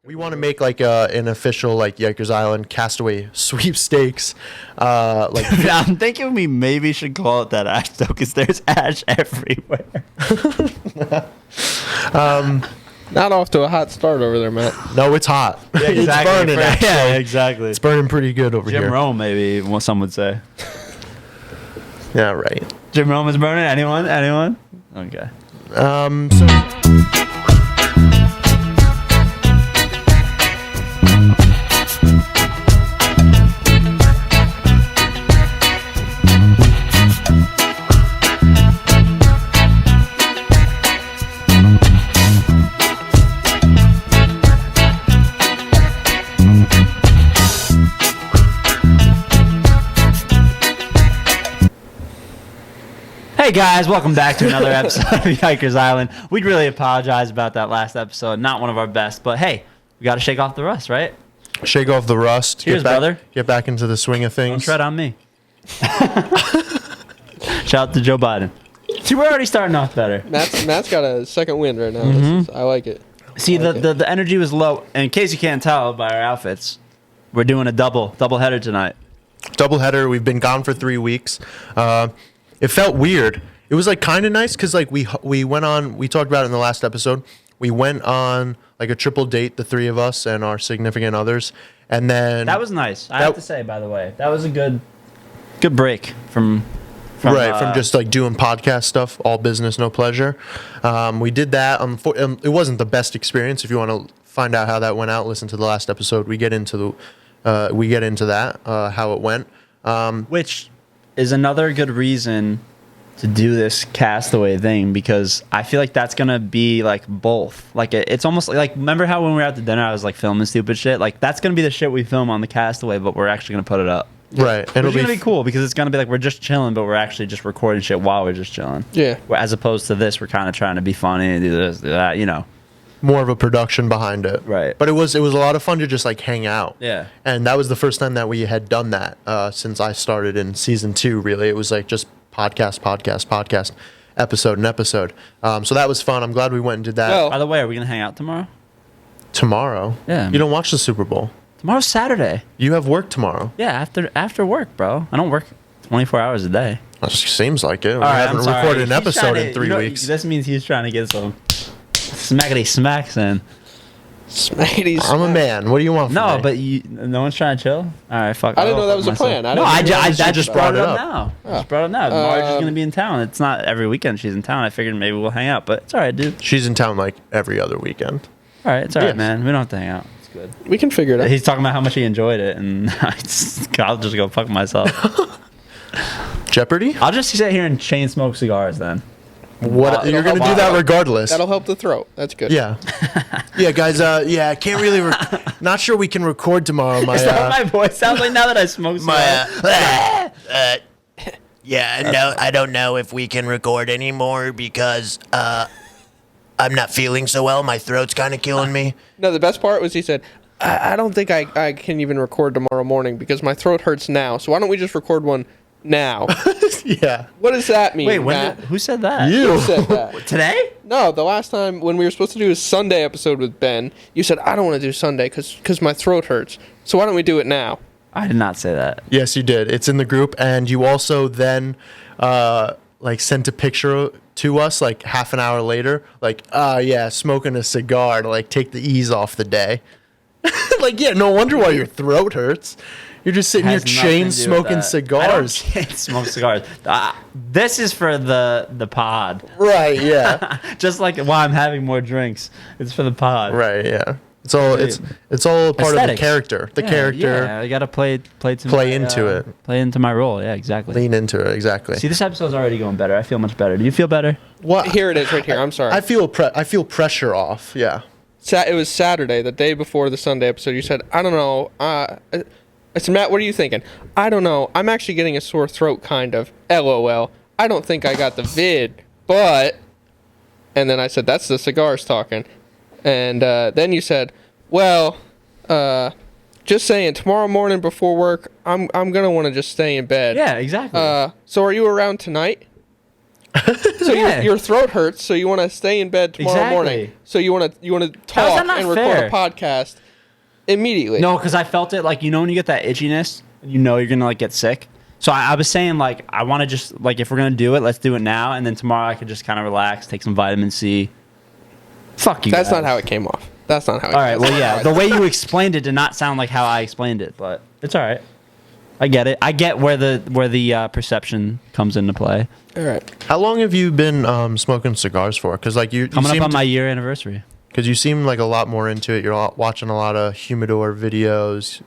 We want to make like an official like Yikers Island Castaway sweepstakes. I'm thinking we maybe should call it that ash though, because there's ash everywhere. Not off to a hot start over there, Matt. No, it's hot. Yeah, exactly. It's burning. Actually. Yeah, exactly. It's burning pretty good over Jim here. Rome, maybe what some would say. Yeah, right. Jim Rome is burning. Anyone? Okay. Hey guys, welcome back to another episode of Yikers Island. We'd really apologize about that last episode. Not one of our best, but hey, we got to shake off the rust, right? Shake off the rust. Cheers, brother. Get back into the swing of things. Don't tread on me. Shout out to Joe Biden. See, we're already starting off better. Matt's got a second wind right now. I like it. See, the energy was low. And in case you can't tell by our outfits, we're doing a double header tonight. Doubleheader. We've been gone for 3 weeks. It felt weird. It was like kind of nice because like we went on. We talked about it in the last episode. We went on like a triple date, the three of us and our significant others, and then That was nice. I have to say, by the way, that was a good break from just like doing podcast stuff, all business, no pleasure. We did that. It wasn't the best experience. If you want to find out how that went out, listen to the last episode. We get into that how it went. Which is another good reason to do this Castaway thing, because I feel like that's gonna be like both. Like it's almost like remember how when we were at the dinner I was like filming stupid shit. Like that's gonna be the shit we film on the Castaway, but we're actually gonna put it up. Right, and It's gonna be cool because it's gonna be like we're just chilling, but we're actually just recording shit while we're just chilling. Yeah. As opposed to this, we're kind of trying to be funny and do this, do that, you know. more of a production behind it. Right. But it was a lot of fun to just like hang out. Yeah. And that was the first time that we had done that since I started in season 2, really. It was like just podcast, episode. So that was fun. I'm glad we went and did that. Well, By the way, are we gonna hang out tomorrow? Tomorrow? Yeah. You don't watch the Super Bowl? Tomorrow's Saturday. You have work tomorrow. Yeah, after work, bro. I don't work 24 hours a day. It seems like it. We All right, haven't I'm sorry. recorded an He's episode trying in 3 weeks. This means he's trying to get some smackety smacks in. Smackety I'm a man. What do you want from No, me? but no one's trying to chill. All right, fuck. I didn't I'll know that fuck was a myself. plan. I No, didn't know I that was just brought it up now. Just brought it up now. Marge is gonna be in town. It's not every weekend she's in town. I figured maybe we'll hang out, but it's all right, dude. She's in town like every other weekend. All right, it's all right, Yes. man. We don't have to hang out. It's good. We can figure it out. He's talking about how much he enjoyed it, and I'll just go fuck myself. Jeopardy? I'll just sit here and chain smoke cigars then. What you're gonna do that regardless? That'll help the throat. That's good. Yeah, yeah, guys. Yeah, can't really. Not sure we can record tomorrow. Is that what my voice sounds like now that I smoke cigars? Yeah, no, I don't know if we can record anymore because I'm not feeling so well. My throat's kind of killing me. No, the best part was he said, I don't think I can even record tomorrow morning because my throat hurts now. So why don't we just record one now? Yeah. What does that mean, Wait, Matt? who said that? You. Who said that? Today? No, the last time when we were supposed to do a Sunday episode with Ben, you said, I don't want to do Sunday because my throat hurts. So why don't we do it now? I did not say that. Yes, you did. It's in the group, and you also then like sent a picture to us like half an hour later, like, yeah, smoking a cigar to like take the ease off the day. Like, yeah, no wonder why your throat hurts. You're just sitting here Has nothing chain to do with smoking that. cigars. I don't chain smoke cigars. This is for the pod. Right, yeah. Just like while I'm having more drinks, it's for the pod. Right, yeah. It's all a part of the Aesthetics. character. The Yeah, character. Yeah, I gotta play into my role. Yeah, exactly. Lean into it, exactly. See, this episode's already going better. I feel much better. Do you feel better? What? Here it is right here. I'm sorry. I feel pressure off. Yeah. It was Saturday, the day before the Sunday episode. You said, I don't know. I said, Matt, what are you thinking? I don't know. I'm actually getting a sore throat, kind of. LOL. I don't think I got the vid, but... And then I said, that's the cigars talking. And then you said, well, just saying, tomorrow morning before work, I'm going to want to just stay in bed. Yeah, exactly. So are you around tonight? So Yeah. your throat hurts, so you want to stay in bed tomorrow morning. Exactly. So you want to How is talk that not and record fair? a podcast immediately. No, because I felt it like, you know when you get that itchiness, and you know you're gonna like get sick. So I was saying like I want to just like if we're gonna do it, let's do it now, and then tomorrow I could just kind of relax, take some vitamin C. Fuck you. That's guys. not how it came off. That's not how. All right. Well, yeah. The way you explained it did not sound like how I explained it, but it's all right. I get it. I get where the perception comes into play. All right. How long have you been smoking cigars for? Because like you Coming seem up on my year anniversary. because you seem like a lot more into it. You're watching a lot of humidor videos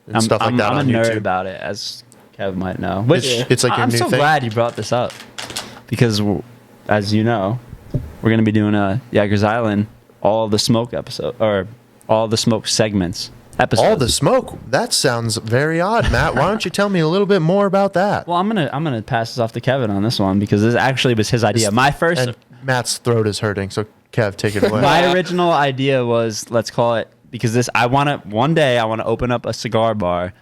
and stuff like that I'm on a nerd YouTube. about it, as Kev might know. Which It's like your I'm new so thing. glad you brought this up because, as you know, we're gonna be doing a Yikers Island all the smoke episode or all the smoke segments episodes. All the smoke. That sounds very odd, Matt. Why don't you tell me a little bit more about that? Well, I'm gonna pass this off to Kevin on this one because this actually was his idea. My first. And Matt's throat is hurting, so Kev, take it away. My original idea was, let's call it, because one day I want to open up a cigar bar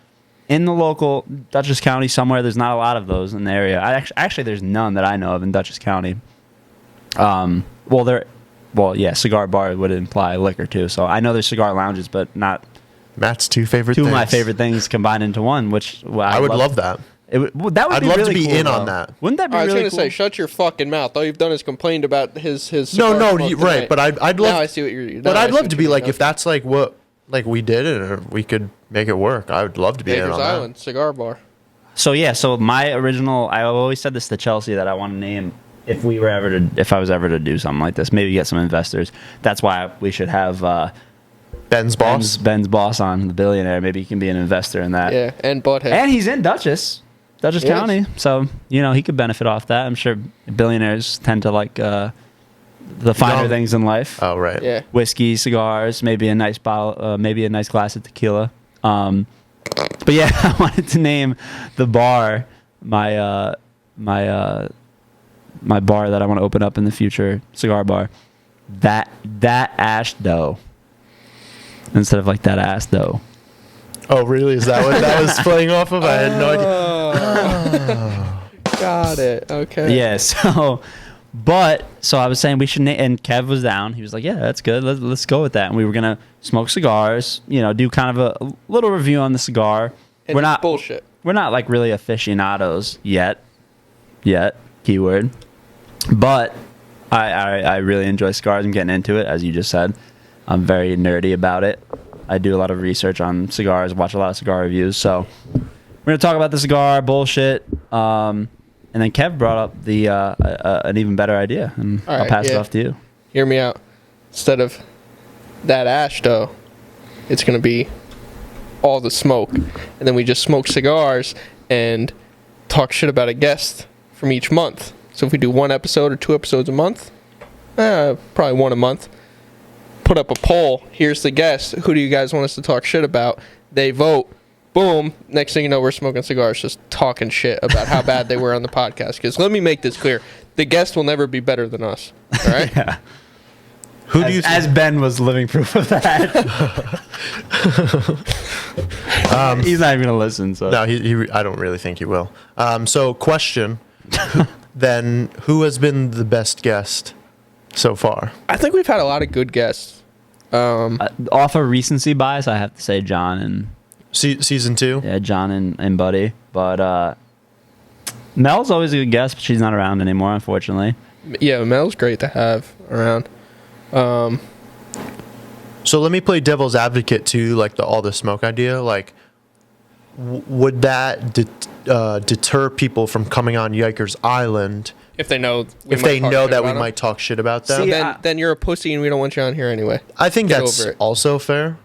in the local Dutchess County somewhere. There's not a lot of those in the area. Actually, there's none that I know of in Dutchess County. Cigar bar would imply liquor too. So I know there's cigar lounges, but not Matt's two favorite two things. of my favorite things combined into one, which I would love that. That would I'd be love to really be cool, in on though. that. Wouldn't that be I was really gonna cool? say, shut your fucking mouth. All you've done is complained about his. No, cigar no, smoke right. tonight. But I'd love. Now I see what you're. But now I I'd see love what to be you're like doing. if that's like what like we did it, or we could make it work. I would love to be in Yikers on Island cigar bar. So my original, I always said this to Chelsea that I want to name if I was ever to do something like this, maybe get some investors. That's why we should have that. Ben's boss. Ben's boss on, the billionaire. Maybe he can be an investor in that. Yeah, and Butthead. And he's in Dutchess Yes. County, so he could benefit off that. I'm sure billionaires tend to like the finer Young. things in life. Oh right. Yeah. Whiskey, cigars, maybe a nice bottle, maybe a nice glass of tequila. But yeah, I wanted to name the bar my bar that I want to open up in the future, cigar bar. That ash dough, instead of like that ass dough. Oh really? Is that what that was playing off of? I had no idea. Got it. Okay. Yeah. So I was saying we should and Kev was down. He was like, "Yeah, that's good. Let's go with that." And we were gonna smoke cigars. Do kind of a little review on the cigar. And We're not bullshit. We're not like really aficionados yet, keyword. But I really enjoy cigars. I'm getting into it, as you just said. I'm very nerdy about it. I do a lot of research on cigars, watch a lot of cigar reviews. So we're gonna talk about the cigar bullshit. And then Kev brought up the an even better idea, and All I'll right, pass it yeah. off to you. Hear me out. Instead of that ash dough, it's gonna be all the smoke, and then we just smoke cigars and talk shit about a guest from each month. So if we do one episode or 2 episodes a month, probably one a month. Put up a poll. Here's the guest. Who do you guys want us to talk shit about? They vote. Boom. Next thing you know, we're smoking cigars, just talking shit about how bad they were on the podcast. Because let me make this clear: the guest will never be better than us. All right. Yeah. Who do you? As Ben was living proof of that. He's not even gonna listen. So No, he. I don't really think he will. So question. Then who has been the best guest so far? I think we've had a lot of good guests. Off of recency bias, I have to say John and Season 2. yeah, John and Buddy. But Mel's always a good guest, but she's not around anymore, unfortunately. Yeah, Mel's great to have around. So let me play devil's advocate to like all the smoke idea. Like, would that deter people from coming on Yikers Island If they know, if they know that we might talk shit about them? See, then you're a pussy and we don't want you on here anyway. I think Get that's over it. also fair.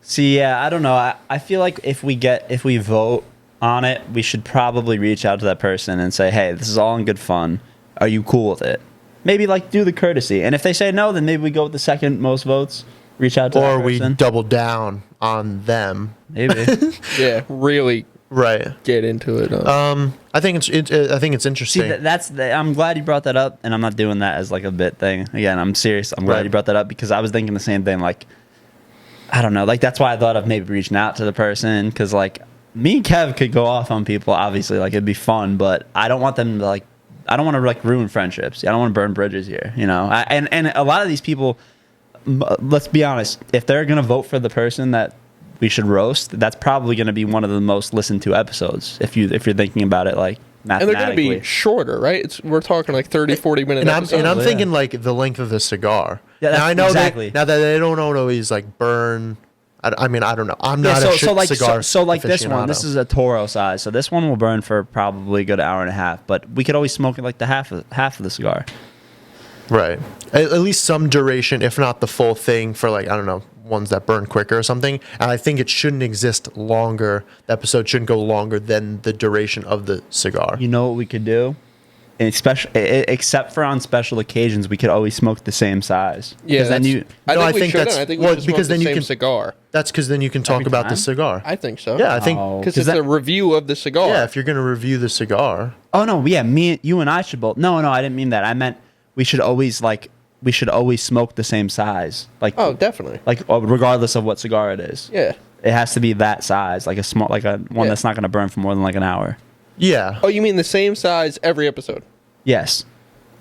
See, yeah, I don't know. I feel like if we vote on it, we should probably reach out to that person and say, hey, this is all in good fun. Are you cool with it? Maybe like do the courtesy. And if they say no, then maybe we go with the second most votes. Reach out to Or that we person. double down on them. Maybe. Yeah, really Right. get into it. I think it's interesting. See, I'm glad you brought that up, and I'm not doing that as like a bit thing. Again, I'm serious. I'm glad Right. you brought that up because I was thinking the same thing. Like, I don't know. Like, that's why I thought of maybe reaching out to the person because, like, me and Kev could go off on people, obviously. Like, it'd be fun, but I don't want them to, like, don't want to like ruin friendships. I don't want to burn bridges here. You know, and a lot of these people, let's be honest, if they're gonna vote for the person that we should roast, that's probably gonna be one of the most listened to episodes. If you're thinking about it like And they're going to mathematically. be shorter, right? We're talking like 30, 40 minute And episodes. I'm Yeah. thinking like the length of the cigar. Yeah, now I know exactly. now that they don't always like burn. I mean, I don't know. I'm not a cigar. So like this one, aficionado. this is a Toro size. So this one will burn for probably a good hour and a half. But we could always smoke it like the half of the cigar. right. At least some duration, if not the full thing, for like I don't know, ones that burn quicker or something. And I think it shouldn't exist longer. The episode shouldn't go longer than the duration of the cigar. You know what we could do? Except for on special occasions, we could always smoke the same size. 'Cause Yeah, then you. I No, think I we think shouldn't. that's- I think we well, should because smoke then the you same can- cigar. That's because then you can talk Every about the time? cigar. I think so. Yeah, I think. Oh. Because 'Cause it's that- a review of the cigar. Yeah, if you're gonna review the cigar. Oh no, yeah, you and I should both. No, I didn't mean that. I meant we should always smoke the same size. Like Oh, definitely. like regardless of what cigar it is. Yeah. It has to be that size, like a one Yeah. that's not going to burn for more than like an hour. Yeah. Oh, you mean the same size every episode? Yes,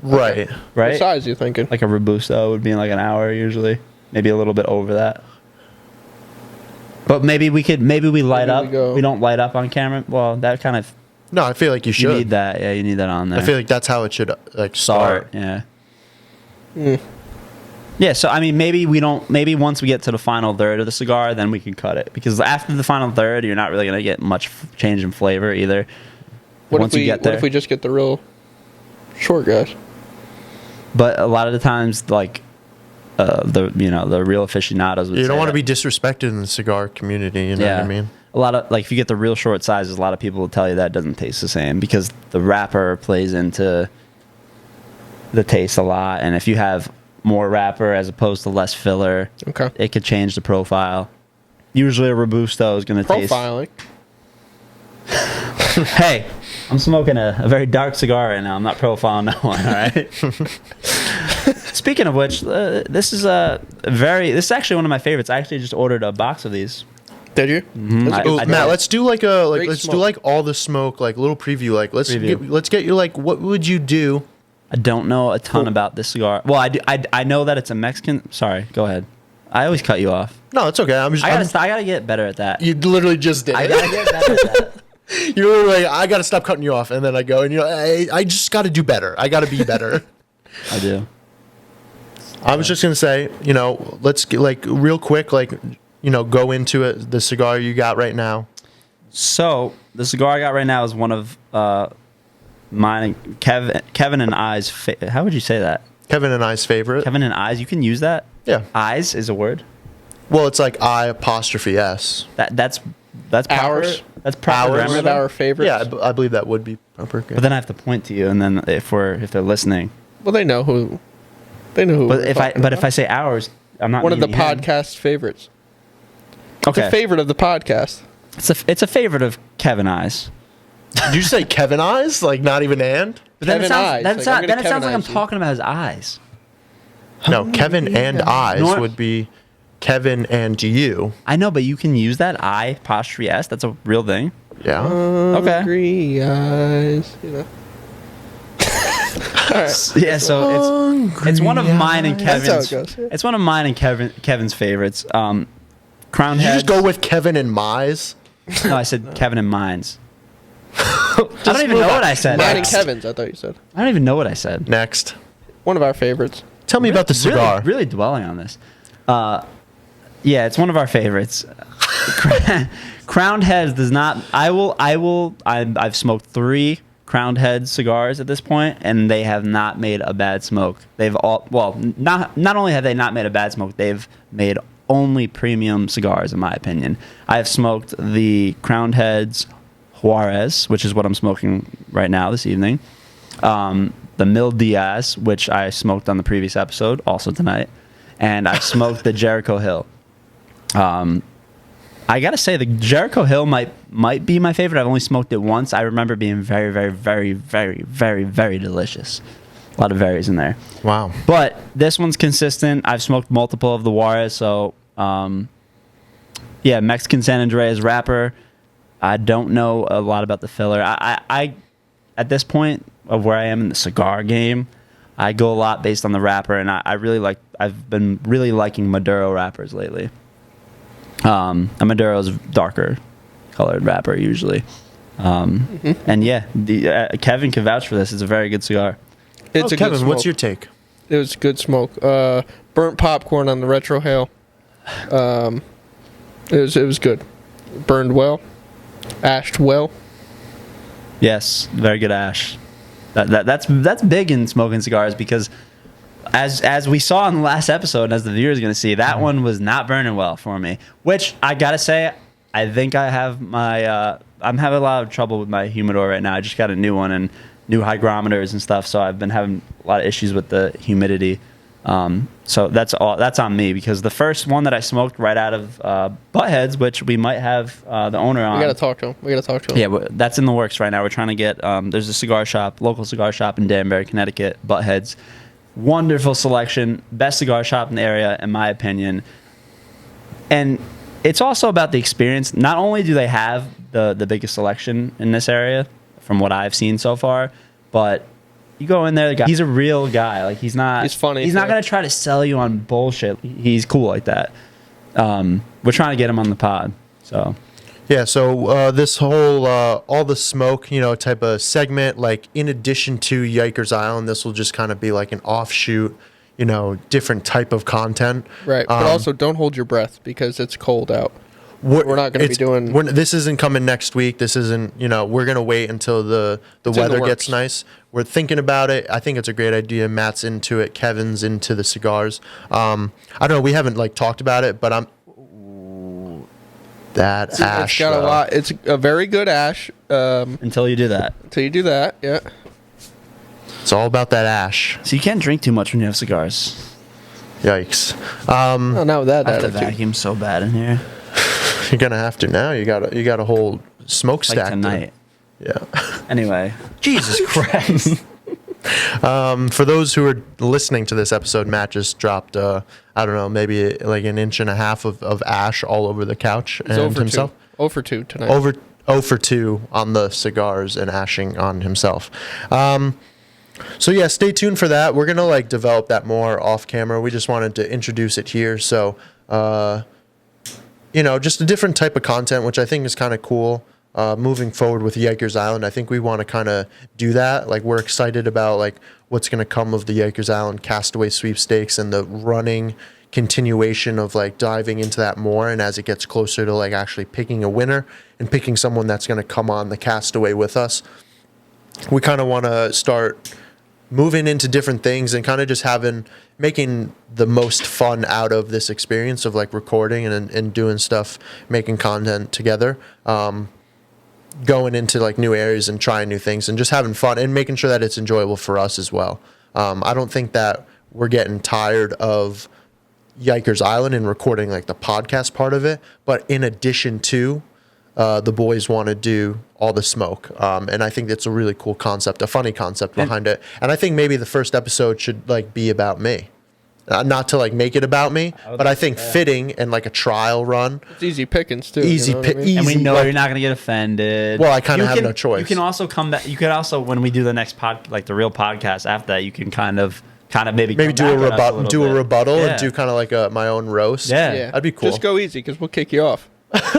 Right. right. What size are you thinking? Like a Robusto would be in like an hour usually, maybe a little bit over that. But maybe we light Maybe up. we go- We don't light up on camera. Well, that kind of No, I feel like you you should. need that. Yeah, you need that on there. I feel like that's how it should like start. Yeah. Mm. Yeah, so I mean, maybe once we get to the final third of the cigar, then we can cut it because after the final third, you're not really gonna get much change in flavor either. What once if we you get there, What if we just get the real short guys? but a lot of the times, like the real aficionados, would You say don't want to that. be disrespected in the cigar community. You know what I mean? A lot of like if you get the real short sizes, a lot of people will tell you that it doesn't taste the same because the wrapper plays into the taste a lot, and if you have more wrapper as opposed to less filler, Okay. it could change the profile. Usually a Robusto is going to taste. Profiling. Hey, I'm smoking a very dark cigar right now. I'm not profiling no one. All right. Speaking of which, this is actually one of my favorites. I actually just ordered a box of these. Did you? Mhm. That's a I- good- Oh, I Matt, did. let's do let's smoke. do like all the smoke, like little preview. Like Preview. let's get you like what would you do? I don't know a ton Cool. about this cigar. Well, I know that it's a Mexican. Sorry, go ahead. I always cut you off. No, it's okay. I'm just. I gotta get better at that. you literally just did I it. gotta get better at that. You were like, I gotta stop cutting you off, and then I go, and I just gotta do better. I gotta be better. I do. I was just gonna say, let's get like real quick, like go into it. The cigar you got right now. So the cigar I got right now is one of mine and Kevin and I's. How would you say that? Kevin and I's favorite. Kevin and I's. You can use that. Yeah. Eyes is a word. Well, it's like I''S. That's proper. Ours. That's proper Ours. grammar. One of though? our favorites. Yeah, I believe that would be proper. But then I have to point to you, and then if they're listening. Well, they know who. They know who. But we're if I talking say ours, I'm not about. One of the meaning him. podcast favorites. It's Okay, a favorite of the podcast. it's a favorite of Kevin I's. Did you say Kevin Eyes? Like not even and? But then Kevin I's. then Like, I'm gonna it sounds like I'm Kevin-ize you. talking about his eyes. No, Kevin and Eyes Nor- would be Kevin and you. I know, but you can use that I''S. That's a real thing. Yeah. Okay. Hungry eyes. All right. Yeah, so it's one of mine and That's how Kevin's. it goes, yeah. It's one of mine and Kevin's favorites. Crown Did you heads. just go with Kevin and Mize? No, I said Kevin and mines. I don't even move know on. what I said. Mine and Next. Kevin's, I thought you said. I don't even know what I said. Next. One of our favorites. Tell me about the cigar. Really dwelling on this. Yeah, it's one of our favorites. Crowned Heads does not. I've smoked 3 Crowned Head cigars at this point, and they have not made a bad smoke. They've not only have they not made a bad smoke, they've made only premium cigars, in my opinion. I have smoked the Crowned Heads Juarez, which is what I'm smoking right now this evening. The Mil Diaz, which I smoked on the previous episode, also tonight, and I've smoked the Jericho Hill. I gotta say the Jericho Hill might be my favorite. I've only smoked it once. I remember being very, very, very, very, very, very delicious. A lot of berries in there. Wow. But this one's consistent. I've smoked multiple of the Juarez, so yeah, Mexican San Andreas wrapper. I don't know a lot about the filler. I at this point, of where I am in the cigar game, I go a lot based on the wrapper, and I've been really liking Maduro wrappers lately. A Maduro is darker colored wrapper usually. And yeah, Kevin can vouch for this. It's a very good cigar. It's a Kevin, good smoke. what's your take? It was good smoke. Burnt popcorn on the retro hail. It was good. Burned well. Ashed well. Yes, very good ash. That's big in smoking cigars because as we saw in the last episode, and as the viewers are going to see, that one was not burning well for me. Which I gotta say, I think I have my. I'm having a lot of trouble with my humidor right now. I just got a new one and new hygrometers and stuff, so I've been having a lot of issues with the humidity. So that's on me because the first one that I smoked right out of Buttheads, which we might have the owner on. We gotta talk to him. Yeah, that's in the works right now. We're trying to get. There's a local cigar shop in Danbury, Connecticut, Buttheads. Wonderful selection, best cigar shop in the area, in my opinion. And it's also about the experience. Not only do they have the biggest selection in this area, from what I've seen so far, but you go in there, he's a real guy. Like he's funny. He's not gonna try to sell you on bullshit. He's cool like that. We're trying to get him on the pod. So Yeah, so this whole all the smoke, type of segment, like in addition to Yikers Island, this will just kind of be like an offshoot, different type of content. Right, but also don't hold your breath because it's cold out. We're not going to be doing. This isn't coming next week. This isn't. We're going to wait until the weather gets nice. We're thinking about it. I think it's a great idea. Matt's into it. Kevin's into the cigars. I don't know. We haven't talked about it, but that ash. It's got a lot. It's a very good ash. until you do that, yeah. It's all about that ash. so you can't drink too much when you have cigars. Yikes. Oh, not with that I have to attitude. vacuum so bad in here. You're gonna have to now. You got a whole smokestack Like tonight. Yeah. Anyway, Jesus Christ. For those who are listening to this episode, Matt just dropped, I don't know, maybe like an inch and a half of ash all over the couch It's and over himself. 0 for 2 tonight. Over 0 for 2 on the cigars and ashing on himself. So yeah, stay tuned for that. We're gonna develop that more off camera. We just wanted to introduce it here. So, just a different type of content, which I think is kind of cool. Moving forward with Yikers Island, I think we want to kind of do that. We're excited about what's going to come of the Yikers Island Castaway sweepstakes and the running continuation of diving into that more. And as it gets closer to actually picking a winner and picking someone that's going to come on the Castaway with us, we kind of want to start moving into different things and kind of just making the most fun out of this experience of recording and doing stuff, making content together. Going into new areas and trying new things and just having fun and making sure that it's enjoyable for us as well. I don't think that we're getting tired of Yikers Island and recording the podcast part of it, but in addition to the boys want to do all the smoke. And I think that's a really cool concept, a funny concept behind it. And I think maybe the first episode should be about me. Not to make it about me, but I think fitting and a trial run. It's easy pickings too. Easy, easy. And we know you're not going to get offended. Well, I kind of have no choice. You can also come back. You could also, when we do the next the real podcast after that, you can kind of maybe do a rebuttal Yeah. and do kind of my own roast. Yeah. That'd be cool. Just go easy because we'll kick you off.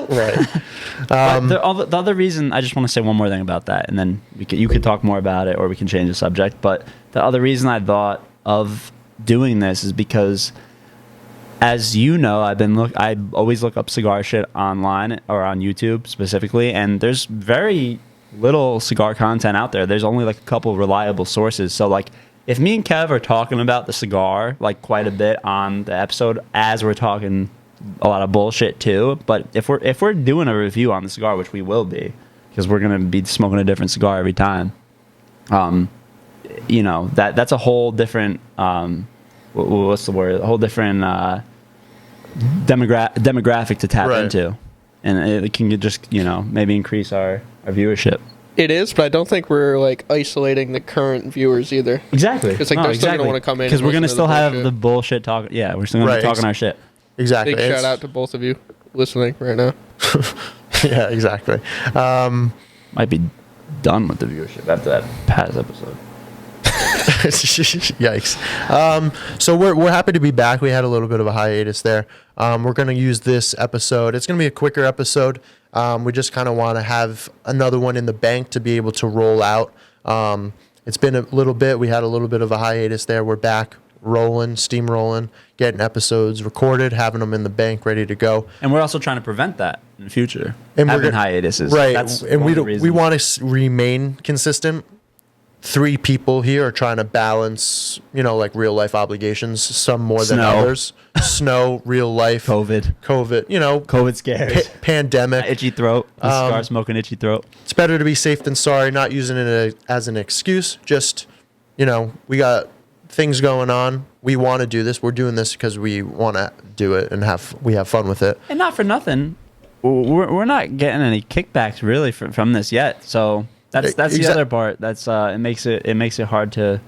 Right. But the other reason, I just want to say one more thing about that, and then you could talk more about it, or we can change the subject. But the other reason I thought of doing this is because, as you know, I always look up cigar shit online or on YouTube specifically, and there's very little cigar content out there. There's only a couple reliable sources. So if me and Kev are talking about the cigar quite a bit on the episode, as we're talking a lot of bullshit too, but if we're doing a review on the cigar, which we will be, because we're gonna be smoking a different cigar every time, that's a whole different what's the word? A whole different demographic to tap into, and it can just maybe increase our viewership. It is, but I don't think we're isolating the current viewers either. Exactly, It's they're still gonna want to come in because we're gonna still have bullshit. the bullshit talk. Yeah, we're still gonna be talking our shit. Exactly. Big shout out to both of you listening right now. Yeah, exactly. Might be done with the viewership after that past episode. Yikes. So we're happy to be back. We had a little bit of a hiatus there. We're going to use this episode. It's going to be a quicker episode. We just kind of want to have another one in the bank to be able to roll out. It's been a little bit. We had a little bit of a hiatus there. We're back rolling, steamrolling, getting episodes recorded, having them in the bank ready to go. And we're also trying to prevent that in the future. And having we're gonna, hiatuses. Right. That's and one of the we reasons. want to remain consistent. 3 people here are trying to balance, like real life obligations, some more than Snow. others. Snow, real life, COVID. COVID scares. Pandemic. Itchy throat. Cigar smoking itchy throat. It's better to be safe than sorry, not using it as an excuse. Just, we got things going on. We want to do this. We're doing this because we want to do it and we have fun with it. And not for nothing, we're not getting any kickbacks really from this yet. So that's the other part. That's it makes it hard to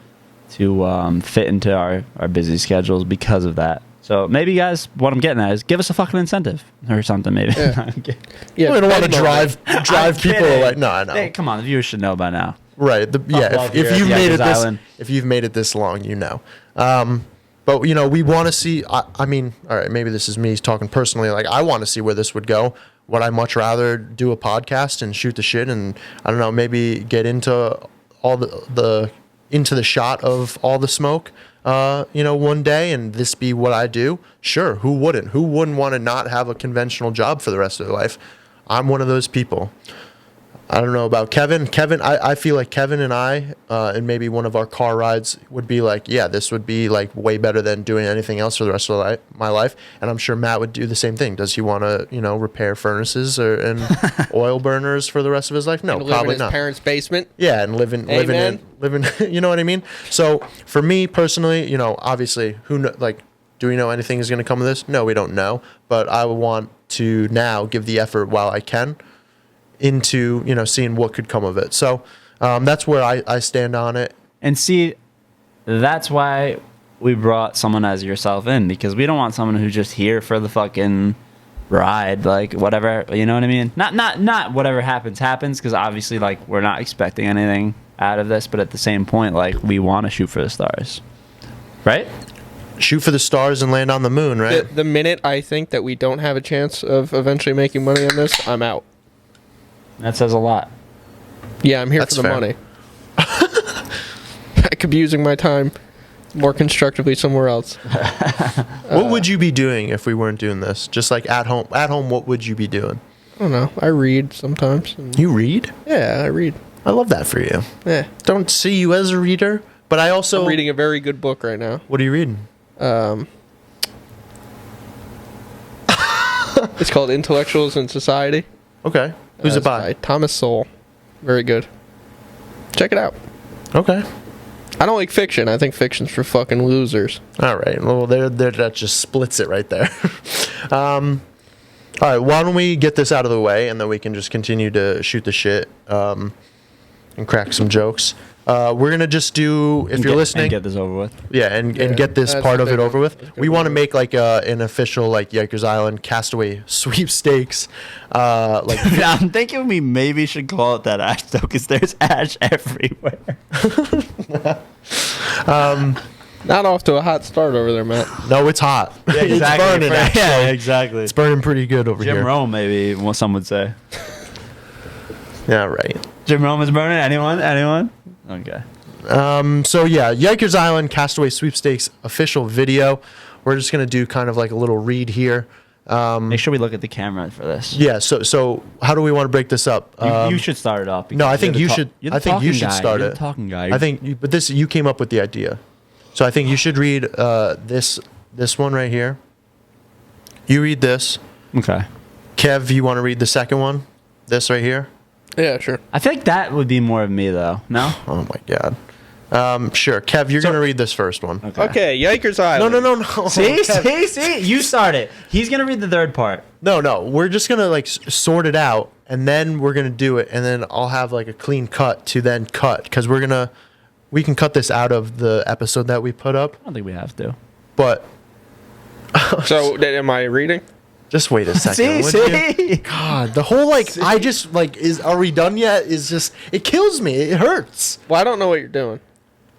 fit into our busy schedules because of that. So maybe, guys, what I'm getting at is give us a fucking incentive or something. Maybe. Yeah, We don't want to drive I'm people kidding. away. No, I know. Hey, come on, the viewers should know by now. Right. love here If at you've made Yikers it Island. if you've made it this long, you know. But we want to see. I mean, all right. Maybe this is me talking personally. Like, I want to see where this would go. Would I much rather do a podcast and shoot the shit and I don't know, maybe get into all into the shot of all the smoke, one day and this be what I do? Sure. Who wouldn't? Who wouldn't want to not have a conventional job for the rest of their life? I'm one of those people. I don't know about Kevin. I feel like Kevin and I, and maybe one of our car rides would be like, yeah, this would be like way better than doing anything else for the rest of my life. And I'm sure Matt would do the same thing. Does he want to, repair furnaces and oil burners for the rest of his life? No, live probably in his not. parents' basement. Yeah, and living, you know what I mean? So for me personally, obviously, do we know anything is going to come of this? No, we don't know. But I want to now give the effort while I can into, seeing what could come of it. So that's where I stand on it. And see, that's why we brought someone as yourself in, because we don't want someone who's just here for the fucking ride, like whatever, you know what I mean? Not whatever happens, because obviously, like, we're not expecting anything out of this, but at the same point, like, we want to shoot for the stars, right? Shoot for the stars and land on the moon, right? The minute I think that we don't have a chance of eventually making money on this, I'm out. That says a lot. Yeah, I'm here That's for the fair. money. I could be using my time more constructively somewhere else. What would you be doing if we weren't doing this? Just like at home. At home, what would you be doing? I don't know. I read sometimes. You read? Yeah, I read. I love that for you. Yeah. Don't see you as a reader, but I also I'm reading a very good book right now. What are you reading? It's called Intellectuals in Society. Okay. Who's it It's by? Thomas Sowell. Very good. Check it out. Okay. I don't like fiction. I think fiction's for fucking losers. All right. Well, there that just splits it right there. All right. Why don't we get this out of the way, and then we can just continue to shoot the shit and crack some jokes. We're gonna just do, if you're listening, and get this over with. yeah, and get this that's part a of big it one. over with. That's a good We want to one. make like an official like Yikers Island Castaway sweepstakes. I'm thinking we maybe should call it that ash, though, because there's ash everywhere. Not off to a hot start over there, Matt. No, it's hot. It's burning. Actually. Yeah, exactly. It's burning pretty good over Jim here. Rome, maybe, what some would say. Yeah, right. Jim Rome is burning? Anyone? Okay. So yeah, Yikers Island Castaway Sweepstakes official video. We're just gonna do kind of like a little read here. Make sure we look at the camera for this. Yeah. So how do we want to break this up? You should start it off. No, I because think you're you the should. you're the I think you talking should guy. start You're it. the talking guy. I think, but you came up with the idea. So I think you should read this one right here. You read this. Okay. Kev, you want to read the second one? This right here. Yeah, sure. I feel like that would be more of me, though. No? Oh my God. Sure, Kev, you're gonna read this first one. Okay, Yikers Island. No. See? Kev. See? You start it. He's going to read the third part. No. We're just gonna like sort it out, and then we're gonna do it, and then I'll have like a clean cut to then cut, because we can cut this out of the episode that we put up, I don't think we have to. but So, am I reading? Just wait a second. would you? God, the whole I just are we done yet? Is just it kills me. It hurts. Well, I don't know what you're doing.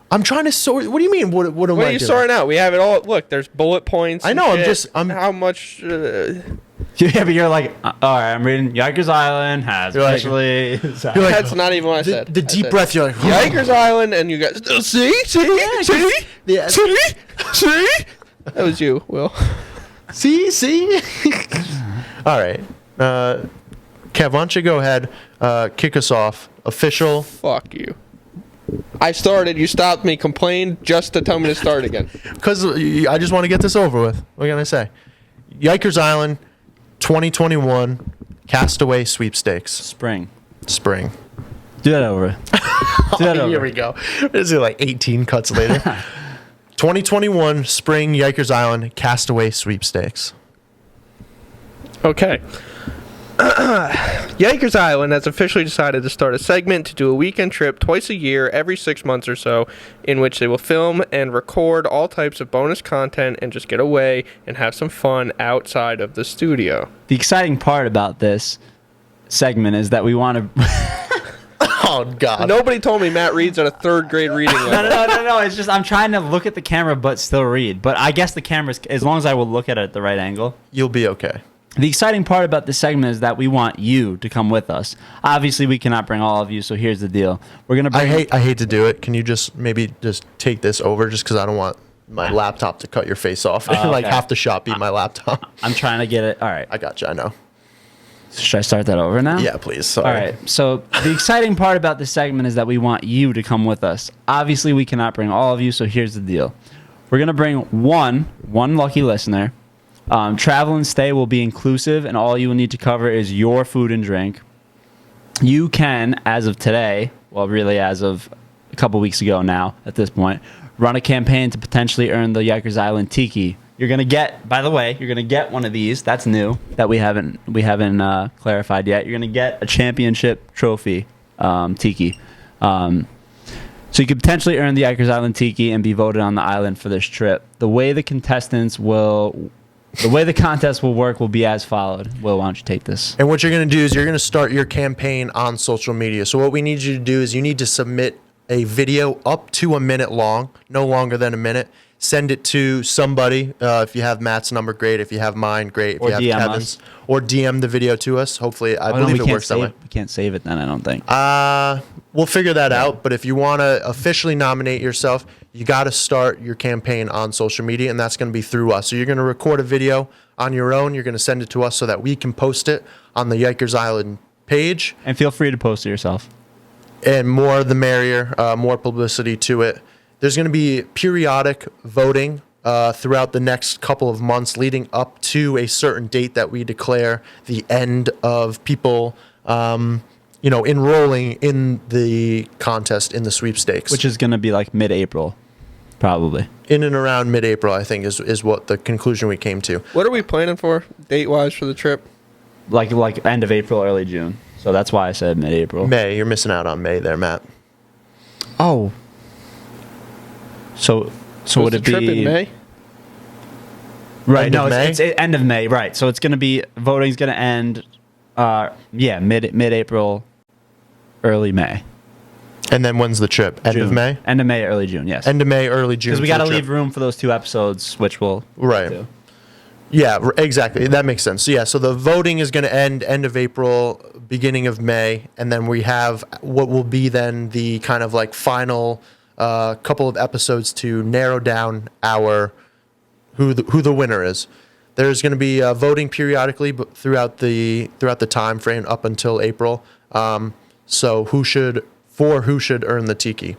I'm trying to sort. What do you mean? What am I What are you doing? sorting out? We have it all. Look, there's bullet points. I and know, shit. I'm how much. Yeah, but you're like, all right, I'm reading Yikers Island has You're like- officially. you're like- That's not even what I said. The I deep said, breath. You're like Yikers Island, and you guys see. Yeah. That was you, Will. See. All right, Kev, why don't you go ahead, kick us off? Official. Fuck you. I started. You stopped me. Complained just to tell me to start again. Because I just want to get this over with. What can I say? Yikers Island, 2021 Castaway sweepstakes. Spring. Spring. Do that over. Do that over. Here we go. This is like 18 cuts later. 2021 Spring Yikers Island Castaway sweepstakes. Okay. Yikers Island has officially decided to start a segment to do a weekend trip twice a year, every 6 months or so, in which they will film and record all types of bonus content and just get away and have some fun outside of the studio. The exciting part about this segment is that we want to. Oh, God. Nobody told me Matt reads at a 3rd grade reading level. No. It's just I'm trying to look at the camera but still read. But I guess the camera's as long as I will look at it at the right angle. You'll be okay. The exciting part about this segment is that we want you to come with us. Obviously, we cannot bring all of you, so here's the deal. We're gonna bring. I hate to do it. Can you just maybe just take this over just because I don't want my laptop to cut your face off. Like okay. half the shot be my laptop. I'm trying to get it. All right. I got you. I know. Should I start that over now? Yeah, please. Sorry. All right. So the exciting part about this segment is that we want you to come with us. Obviously, we cannot bring all of you, so here's the deal. We're gonna bring one lucky listener. Travel and stay will be inclusive, and all you will need to cover is your food and drink. You can, as of today, well, really as of a couple weeks ago now, at this point, run a campaign to potentially earn the Yikers Island Tiki. You're gonna get, by the way, you're gonna get one of these. That's new that we haven't clarified yet. You're gonna get a championship trophy Tiki. So you could potentially earn the Yikers Island Tiki and be voted on the island for this trip. The way the contest will work will be as followed. Will, why don't you take this? And what you're going to do is you're going to start your campaign on social media. So what we need you to do is you need to submit a video up to a minute long, no longer than a minute. Send it to somebody. If you have Matt's number, great. If you have mine, great. If Or you have DM Kevin's, us. or DM the video to us. Hopefully, I Oh, no, believe we it can't works that way. We can't save it then, I don't think. We'll figure that out. But if you want to officially nominate yourself, you got to start your campaign on social media, and that's going to be through us. So you're going to record a video on your own. You're going to send it to us so that we can post it on the Yikers Island page. And feel free to post it yourself. And more the merrier, more publicity to it. There's going to be periodic voting throughout the next couple of months leading up to a certain date that we declare the end of people enrolling in the contest, in the sweepstakes. Which is going to be like mid-April, probably. In and around mid-April, I think, is what the conclusion we came to. What are we planning for, date-wise, for the trip? Like end of April, early June. So that's why I said mid-April. May. You're missing out on May there, Matt. Oh. So would the it trip be in May? Right? End No, of May? it's end of May. Right. So it's going to be voting's going to end. Mid-April, early May. And then when's the trip? End of June. May? End of May, early June. Yes. End of May, early June. Because we for got to the leave trip. room for those 2 episodes, which we'll Right. do. Yeah, exactly. That makes sense. So, yeah, so the voting is going to end of April, beginning of May, and then we have what will be then the kind of like final couple of episodes to narrow down our who the winner is. There's going to be voting periodically throughout the time frame up until April. So who should earn the Tiki?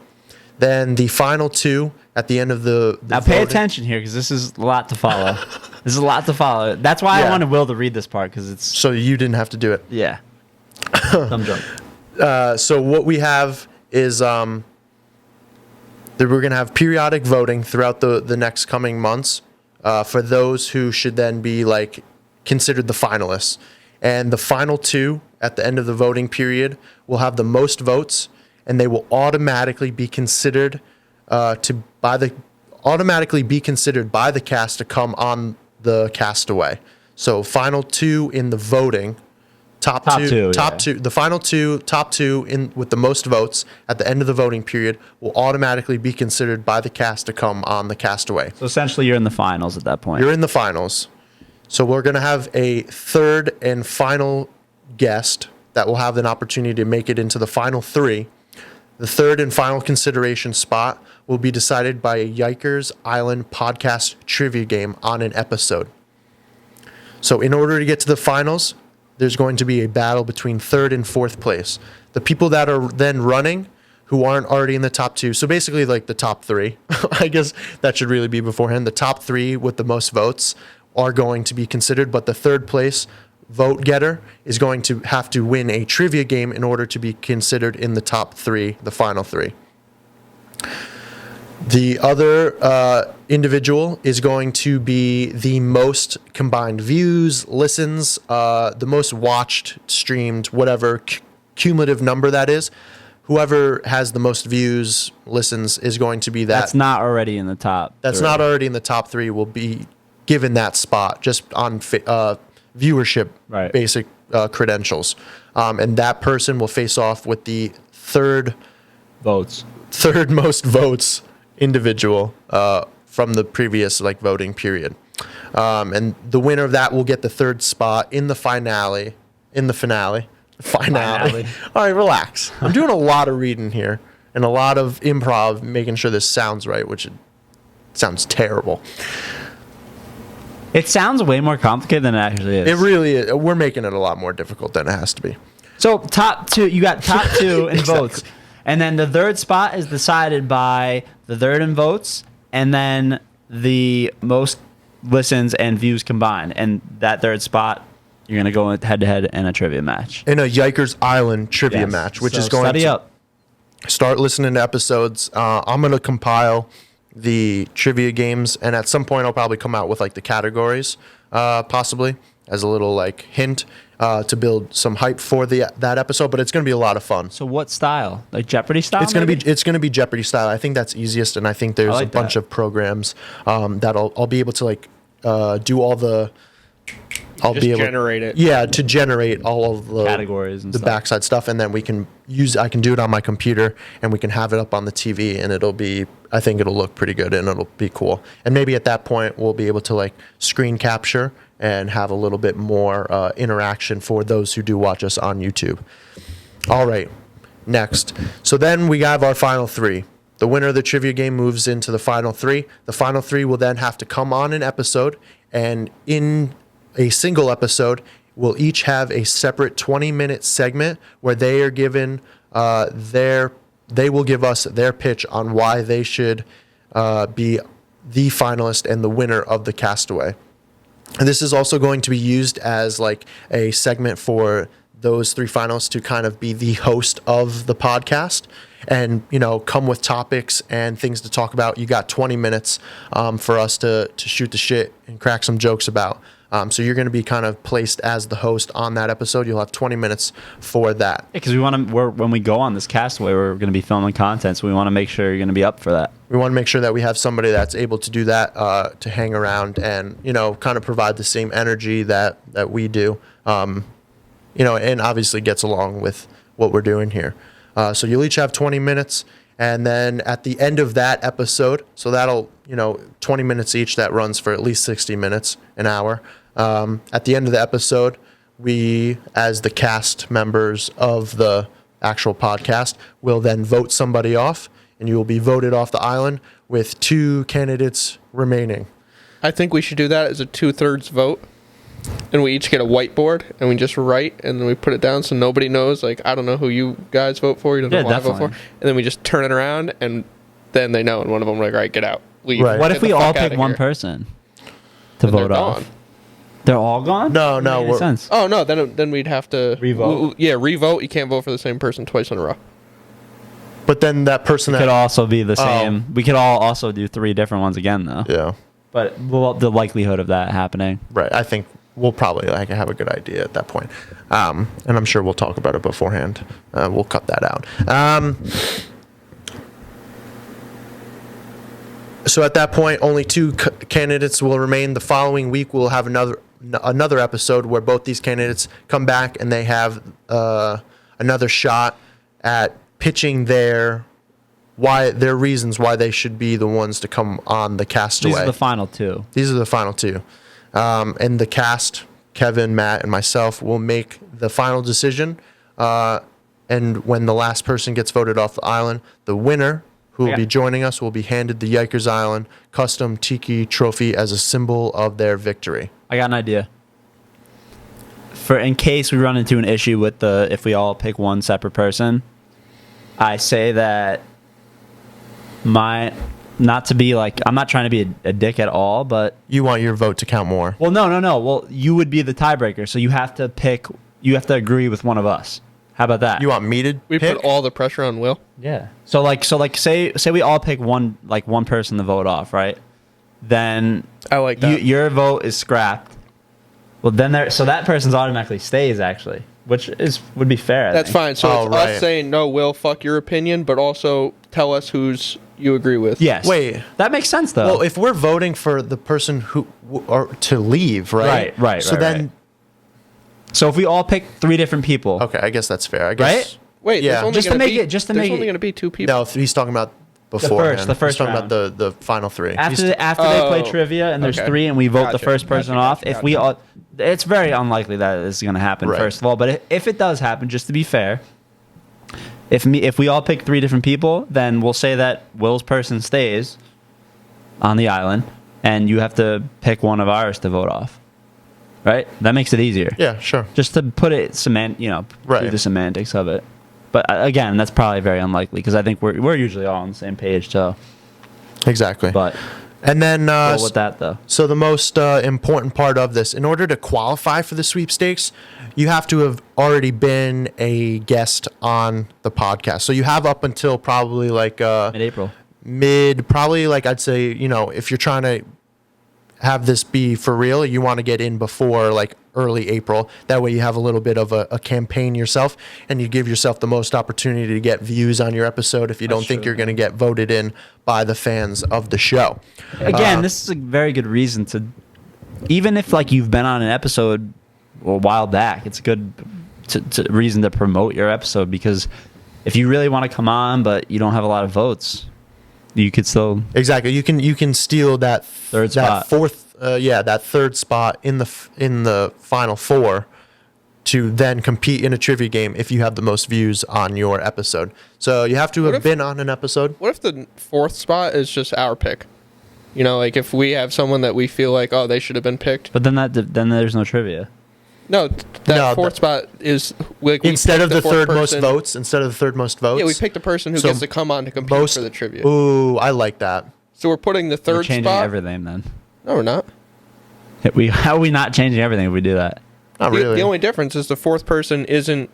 Then the final 2 at the end of the Now pay voting- attention here because this is a lot to follow. This is a lot to follow. That's why Yeah. I wanted Will to read this part because it's So you didn't have to do it. yeah. Thumb jump. So what we have is that we're going to have periodic voting throughout the next coming months for those who should then be like considered the finalists. And the final 2 at the end of the voting period will have the most votes, and they will automatically be considered by the cast to come on the Castaway. So final two in the voting, top two, the final two, top two in with the most votes at the end of the voting period will automatically be considered by the cast to come on the Castaway. So essentially, you're in the finals at that point. You're in the finals. So we're going to have a third and final guest that will have an opportunity to make it into the final three. The third and final consideration spot will be decided by a Yikers Island podcast trivia game on an episode. So in order to get to the finals, there's going to be a battle between third and fourth place. The people that are then running who aren't already in the top two, so basically like the top three, I guess that should really be beforehand. The top three with the most votes are going to be considered, but the third place vote getter is going to have to win a trivia game in order to be considered in the top three, the final three. The other individual is going to be the most combined views, listens, the most watched, streamed, whatever cumulative number that is. Whoever has the most views, listens, is going to be that. That's not already in the top. That's not already in the top three. Will be given that spot just on viewership, basic credentials, and that person will face off with the third most votes individual from the previous voting period, and the winner of that will get the third spot in the finale. All right, relax. I'm doing a lot of reading here and a lot of improv, making sure this sounds right, which it sounds terrible. It sounds way more complicated than it actually is. It really is. We're making it a lot more difficult than it has to be. So top two, you got top two in votes. And then the third spot is decided by the third in votes and then the most listens and views combined. And that third spot, you're going to go head-to-head in a trivia match. In a Yikers Island trivia match, which is going to start listening to episodes. I'm going to compile the trivia games, and at some point I'll probably come out with the categories, possibly as a little hint to build some hype for that episode. But it's going to be a lot of fun. So what style? Like Jeopardy style? It's going to be Jeopardy style. I think that's easiest, and I think there's a bunch of programs that I'll be able to do all the. Generate it. Yeah, to generate all of the categories and the backside stuff, and then I can do it on my computer, and we can have it up on the TV, and I think it'll look pretty good, and it'll be cool. And maybe at that point we'll be able to screen capture and have a little bit more interaction for those who do watch us on YouTube. All right, next. So then we have our final three. The winner of the trivia game moves into the final three. The final three will then have to come on an episode, and in a single episode will each have a separate 20-minute segment where they are given they will give us their pitch on why they should be the finalist and the winner of the Castaway. And this is also going to be used as a segment for those three finalists to kind of be the host of the podcast and come with topics and things to talk about. You got 20 minutes for us to shoot the shit and crack some jokes about. So you're going to be kind of placed as the host on that episode. You'll have 20 minutes for that. Because when we go on this Castaway, we're going to be filming content, so we want to make sure you're going to be up for that. We want to make sure that we have somebody that's able to do that, to hang around and kind of provide the same energy that we do, and obviously gets along with what we're doing here. So you'll each have 20 minutes. And then at the end of that episode, so that'll, 20 minutes each, that runs for at least 60 minutes, an hour. At the end of the episode, we, as the cast members of the actual podcast, will then vote somebody off, and you will be voted off the island with 2 candidates remaining. I think we should do that as a 2/3 vote. And we each get a whiteboard, and we just write, and then we put it down so nobody knows. I don't know who you guys vote for. You don't know who I vote for. And then we just turn it around, and then they know. And one of them all right, get out, leave. Right. What if we all pick one person to vote off? Gone. They're all gone? No. Makes sense. Oh no, then we'd have to revote. Revote. You can't vote for the same person twice in a row. But then that person could also be the same. We could all also do 3 different ones again, though. Yeah. But the likelihood of that happening. Right. I think we'll probably have a good idea at that point. And I'm sure we'll talk about it beforehand. We'll cut that out. So at that point, only 2 candidates will remain. The following week, we'll have another episode where both these candidates come back and they have another shot at pitching their reasons why they should be the ones to come on the Castaway. These are the final two. These are the final two. And the cast, Kevin, Matt, and myself, will make the final decision. And when the last person gets voted off the island, the winner, who will be joining us, will be handed the Yikers Island custom tiki trophy as a symbol of their victory. I got an idea. For in case we run into an issue with if we all pick one separate person, I say that not to be like, I'm not trying to be a dick at all, but You want your vote to count more. well, no. Well, you would be the tiebreaker, so you have to agree with one of us. How about that? You want me to We pick? put all the pressure on Will. Yeah. So say we all pick one person to vote off, right? Then I like that. your vote is scrapped. Well, then that person's automatically stays actually, which would be fair. I That's think. fine. So Oh, it's right. us saying, no, Will, fuck your opinion, but also tell us who's you agree with. Yes. Wait. That makes sense though. Well, if we're voting for the person who or to leave, right? Right, So right, then, right. So if we all pick 3 different people, okay, I guess that's fair. I guess. Right? Wait, Yeah. there's only Just to gonna make be, it- just to there's make only it- going to be 2 people. No, he's talking about before. the first He's talking round. about the final 3. after He's- they play Oh, trivia and there's okay. 3 and we vote the Gotcha, first person gotcha, off, gotcha, if we gotcha. all, it's very unlikely that this is going to happen. Right. First of all, but if it does happen, just to be fair, if we all pick 3 different people, then we'll say that Will's person stays on the island, and you have to pick one of ours to vote off. Right? That makes it easier. yeah, sure. Just to put it Right. through the semantics of it. But again, that's probably very unlikely because I think we're usually all on the same page. So, Exactly. but And then, well, with that though, so the most important part of this, in order to qualify for the sweepstakes, you have to have already been a guest on the podcast. So you have up until probably like mid-April. probably like I'd say, if you're trying to have this be for real, you want to get in before like early April. That way you have a little bit of a campaign yourself, and you give yourself the most opportunity to get views on your episode if you don't think you're going to get voted in by the fans of the show. Again, this is a very good reason to, even if like you've been on an episode a while back, it's a good reason to promote your episode, because if you really want to come on but you don't have a lot of votes, you could still Exactly. You can steal that Third spot. that third spot in the final 4 to then compete in a trivia game if you have the most views on your episode. So you have to have been on an episode. What if the 4th spot is just our pick? Like if we have someone that we feel like, oh, they should have been picked. But then there's no trivia. No, that 4th spot is like we Instead of pick the 4th third most person- votes, Yeah, we picked a person who So gets to come on to compete most for the trivia. Ooh, I like that. So we're putting the We're 3rd changing spot. everything then. No, we're not. How are we not changing everything if we do that? Not The, really. the only difference is the 4th person isn't